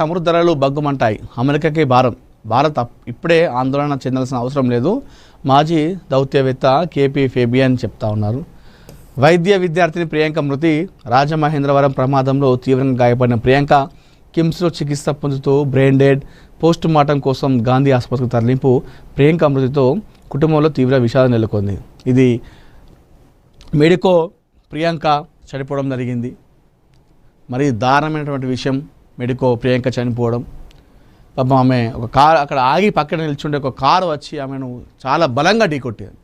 అమృత ధరలు బగ్గుమంటాయి. అమెరికాకి భారత్ ఇప్పుడే ఆందోళన చెందాల్సిన అవసరం లేదు. మాజీ దౌత్యవేత్త కేపీ ఫేబియన్ చెప్తా ఉన్నారు. వైద్య విద్యార్థిని ప్రియాంక మృతి. రాజమహేంద్రవరం ప్రమాదంలో తీవ్రంగా గాయపడిన ప్రియాంక కిమ్స్లో చికిత్స పొందుతూ బ్రెయిన్ డెడ్. పోస్ట్ మార్టం కోసం గాంధీ ఆసుపత్రికి తరలింపు. ప్రియాంక మృతితో కుటుంబంలో తీవ్ర విషాదం నెలకొంది. ఇది మెడికో ప్రియాంక చనిపోవడం జరిగింది. మరి దారుణమైనటువంటి విషయం మెడికో ప్రియాంక చనిపోవడం. పాపం ఆమె ఒక కారు అక్కడ ఆగి పక్కన నిల్చుండే ఒక కారు వచ్చి ఆమెను చాలా బలంగా ఢీకొట్టింది.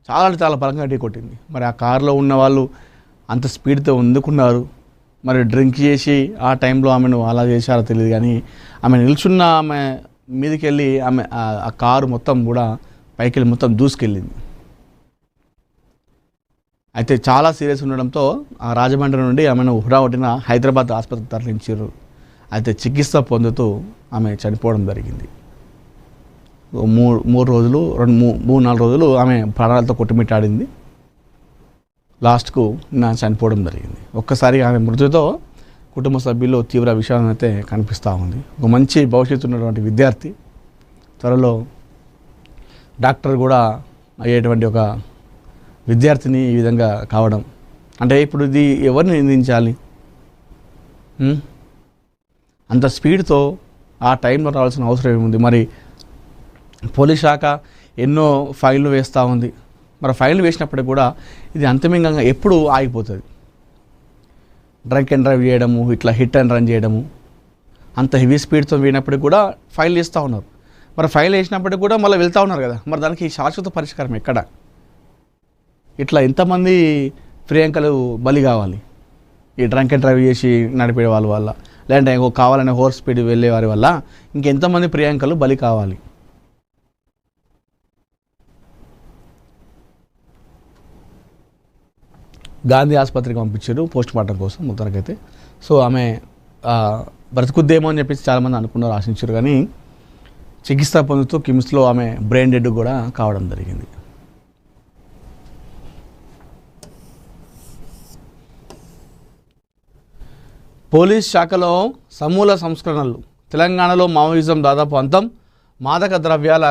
చాలా బలంగా ఢీకొట్టింది. మరి ఆ కారులో ఉన్న వాళ్ళు అంత స్పీడ్తో ఎందుకున్నారు? మరి డ్రింక్ చేసి ఆ టైంలో ఆమెను అలా చేశారో తెలియదు. కానీ ఆమె నిల్చున్న ఆమె మీదకి వెళ్ళి ఆమె ఆ కారు మొత్తం కూడా పైకి వెళ్ళి మొత్తం దూసుకెళ్ళింది. అయితే చాలా సీరియస్ ఉండడంతో ఆ రాజమండ్రి నుండి ఆమెను హుటాహుటిన హైదరాబాద్ ఆసుపత్రికి తరలించారు. అయితే చికిత్స పొందుతూ ఆమె చనిపోవడం జరిగింది. 3-4 రోజులు ఆమె ప్రాణాలతో కొట్టుమిట్టాడింది. లాస్ట్కు చనిపోవడం జరిగింది. ఒక్కసారి ఆమె మృతితో కుటుంబ సభ్యుల్లో తీవ్ర విషాదం అయితే కనిపిస్తూ ఉంది. ఒక మంచి భవిష్యత్తు ఉన్నటువంటి విద్యార్థి త్వరలో డాక్టర్ కూడా అయ్యేటువంటి ఒక విద్యార్థిని ఈ విధంగా కావడం అంటే ఇప్పుడు ఇది ఎవరిని నిందించాలి? అంత స్పీడ్తో ఆ టైంలో రావాల్సిన అవసరం ఏముంది? మరి పోలీస్ శాఖ ఎన్నో ఫైళ్ళు వేస్తూ ఉంది. మరి ఫైళ్ళు వేసినప్పటికీ కూడా ఇది అంతిమంగా ఎప్పుడు ఆగిపోతుంది? డ్రంక్ అండ్ డ్రైవ్ చేయడము, ఇట్లా హిట్ అండ్ రన్ చేయడము, అంత హెవీ స్పీడ్తో పోయినప్పటికి కూడా ఫైల్ వేస్తూ ఉన్నారు. మరి ఫైల్ వేసినప్పటికి కూడా మళ్ళీ వెళ్తూ ఉన్నారు కదా. మరి దానికి శాశ్వత పరిష్కారం ఎక్కడ? ఇట్లా ఎంతమంది ప్రియాంకలు బలి కావాలి? ఈ డ్రంక్ అండ్ డ్రైవ్ చేసి నడిపే వాళ్ళ వల్ల, లేదంటే కావాలనే హోర్స్ స్పీడ్ వెళ్ళే వారి వల్ల ఇంకెంతమంది ప్రియాంకలు బలి కావాలి? గాంధీ ఆసుపత్రికి పంపించారు పోస్ట్ మార్టం కోసం మొత్తానికైతే. సో ఆమె బ్రతుకుద్దేమో అని చెప్పేసి చాలామంది అనుకున్నారు, ఆశించారు. కానీ చికిత్స పొందుతూ కిమ్స్లో ఆమె బ్రెయిన్ డెడ్ కూడా కావడం జరిగింది. పోలీస్ శాఖలో సమూల సంస్కరణలు. తెలంగాణలో మావోయిజం దాదాపు అంతం. మాదక ద్రవ్యాల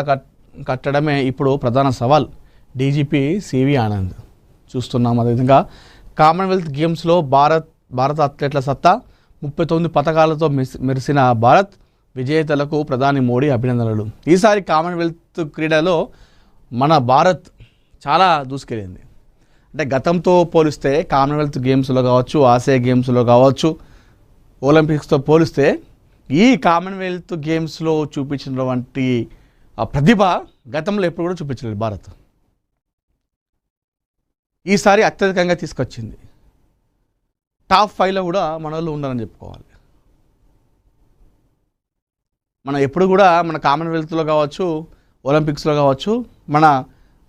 కట్టడమే ఇప్పుడు ప్రధాన సవాల్. DGP C V Anand. చూస్తున్నాం. అదేవిధంగా కామన్వెల్త్ గేమ్స్లో భారత అథ్లెట్ల సత్తా. 39 పథకాలతో మెరిసిన భారత్ విజేతలకు ప్రధాని మోడీ అభినందనలు. ఈసారి కామన్వెల్త్ క్రీడలో మన భారత్ చాలా దూసుకెళ్ళింది. అంటే గతంతో పోలిస్తే కామన్వెల్త్ గేమ్స్లో కావచ్చు, ఆసియా గేమ్స్లో కావచ్చు, ఒలింపిక్స్తో పోలిస్తే ఈ కామన్వెల్త్ గేమ్స్లో చూపించినటువంటి ప్రతిభ గతంలో ఎప్పుడు కూడా చూపించలేదు భారత్. ఈసారి అత్యధికంగా తీసుకొచ్చింది. టాప్ 5లో కూడా మన వాళ్ళు ఉండాలని చెప్పుకోవాలి. మనం ఎప్పుడు కూడా మన కామన్వెల్త్లో కావచ్చు, ఒలింపిక్స్లో కావచ్చు, మన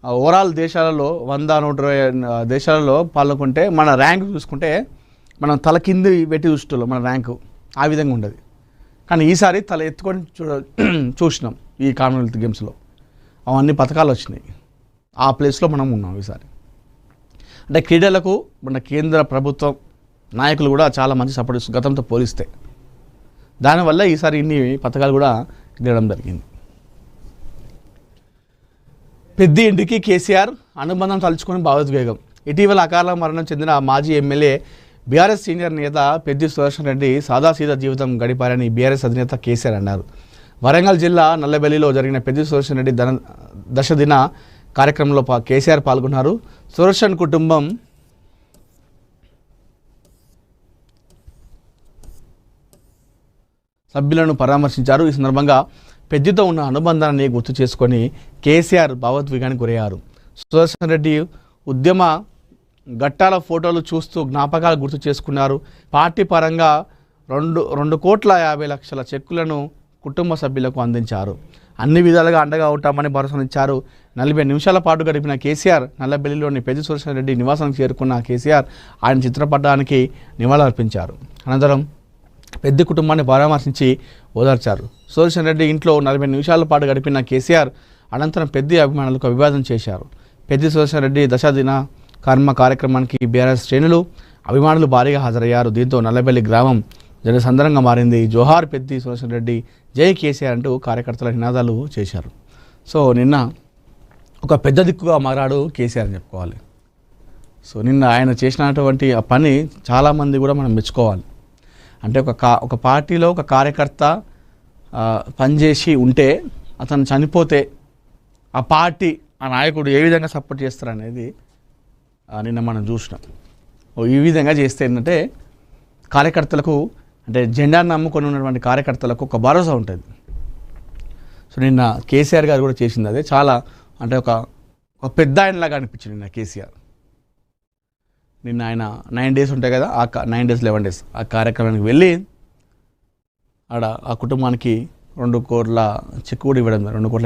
ఓవరాల్ దేశాలలో 100-120 దేశాలలో పాల్గొంటే మన ర్యాంక్ చూసుకుంటే మనం తల కింది పెట్టి చూస్తున్నాం. మన ర్యాంకు ఆ విధంగా ఉండదు. కానీ ఈసారి తల ఎత్తుకొని చూసినాం. ఈ కామన్వెల్త్ గేమ్స్లో అవన్నీ పథకాలు వచ్చినాయి. ఆ ప్లేస్లో మనం ఉన్నాం ఈసారి. అంటే క్రీడలకు మన కేంద్ర ప్రభుత్వం నాయకులు కూడా చాలా మంచి సపోర్ట్ ఇస్తారు గతంతో పోలిస్తే. దానివల్ల ఈసారి ఇన్ని పథకాలు కూడా ఇవ్వడం జరిగింది. పెద్ద ఇంటికి కేసీఆర్ అనుబంధం తలుచుకొని భావోద్వేగం. ఇటీవల అకాల మరణం చెందిన మాజీ ఎమ్మెల్యే బీఆర్ఎస్ సీనియర్ నేత పెద్ది సుదర్శన్ రెడ్డి సాదాసీదా జీవితం గడిపారని బీఆర్ఎస్ అధినేత కేసీఆర్ అన్నారు. వరంగల్ జిల్లా నల్లబెల్లిలో జరిగిన పెద్ది సుదర్శన్ రెడ్డి దశదిన కార్యక్రమంలో కేసీఆర్ పాల్గొన్నారు. సుదర్శన్ కుటుంబం సభ్యులను పరామర్శించారు. ఈ సందర్భంగా పెద్దితో ఉన్న అనుబంధాన్ని గుర్తు చేసుకొని కేసీఆర్ భావోద్వేగానికి గురయ్యారు. సుదర్శన్ రెడ్డి ఉద్యమ ఘట్టాల ఫోటోలు చూస్తూ జ్ఞాపకాలు గుర్తు చేసుకున్నారు. పార్టీ పరంగా 2,50,00,000 చెక్కులను కుటుంబ సభ్యులకు అందించారు. అన్ని విధాలుగా అండగా ఉంటామని భరోసానిచ్చారు. 40 నిమిషాల పాటు గడిపిన కేసీఆర్ నల్లబెల్లిలోని పెద్ది సుదర్శన్ రెడ్డి నివాసానికి చేరుకున్న కేసీఆర్ ఆయన చిత్రపటానికి నివాళులర్పించారు. అనంతరం పెద్ది కుటుంబాన్ని పరామర్శించి ఓదార్చారు. సుదర్శన్ రెడ్డి ఇంట్లో 40 నిమిషాల పాటు గడిపిన కేసీఆర్ అనంతరం పెద్ది అభిమానులకు అభివాదం చేశారు. పెద్ది సుదర్శన్ రెడ్డి దశదిన కర్మ కార్యక్రమానికి బీఆర్ఎస్ శ్రేణులు అభిమానులు భారీగా హాజరయ్యారు. దీంతో నల్లబెల్లి గ్రామం జనసందరంగా మారింది. జోహార్ పెద్ది సుదర్శన్ రెడ్డి, జై కేసీఆర్ అంటూ కార్యకర్తల నినాదాలు చేశారు. సో నిన్న ఒక పెద్ద దిక్కుగా మారాడు కేసీఆర్ అని చెప్పుకోవాలి. సో నిన్న ఆయన చేసినటువంటి ఆ పని చాలామంది కూడా మనం మెచ్చుకోవాలి. అంటే ఒక పార్టీలో ఒక కార్యకర్త పనిచేసి ఉంటే అతను చనిపోతే ఆ పార్టీ ఆ నాయకుడు ఏ విధంగా సపోర్ట్ చేస్తారనేది నిన్న మనం చూసినాం. ఈ విధంగా చేస్తే ఏంటంటే కార్యకర్తలకు, అంటే జెండాను నమ్ముకొని ఉన్నటువంటి కార్యకర్తలకు ఒక భరోసా ఉంటుంది. సో నిన్న కేసీఆర్ గారు కూడా చేసింది అదే. చాలా అంటే ఒక పెద్ద ఆయనలాగా అనిపించింది నిన్న కేసీఆర్. నిన్న ఆయన 9 days ఉంటాయి కదా, ఆ 9 days 11 days ఆ కార్యక్రమానికి వెళ్ళి ఆడ ఆ కుటుంబానికి 2 కోట్ల చెక్ కూడా ఇవ్వడం, 2 కోట్ల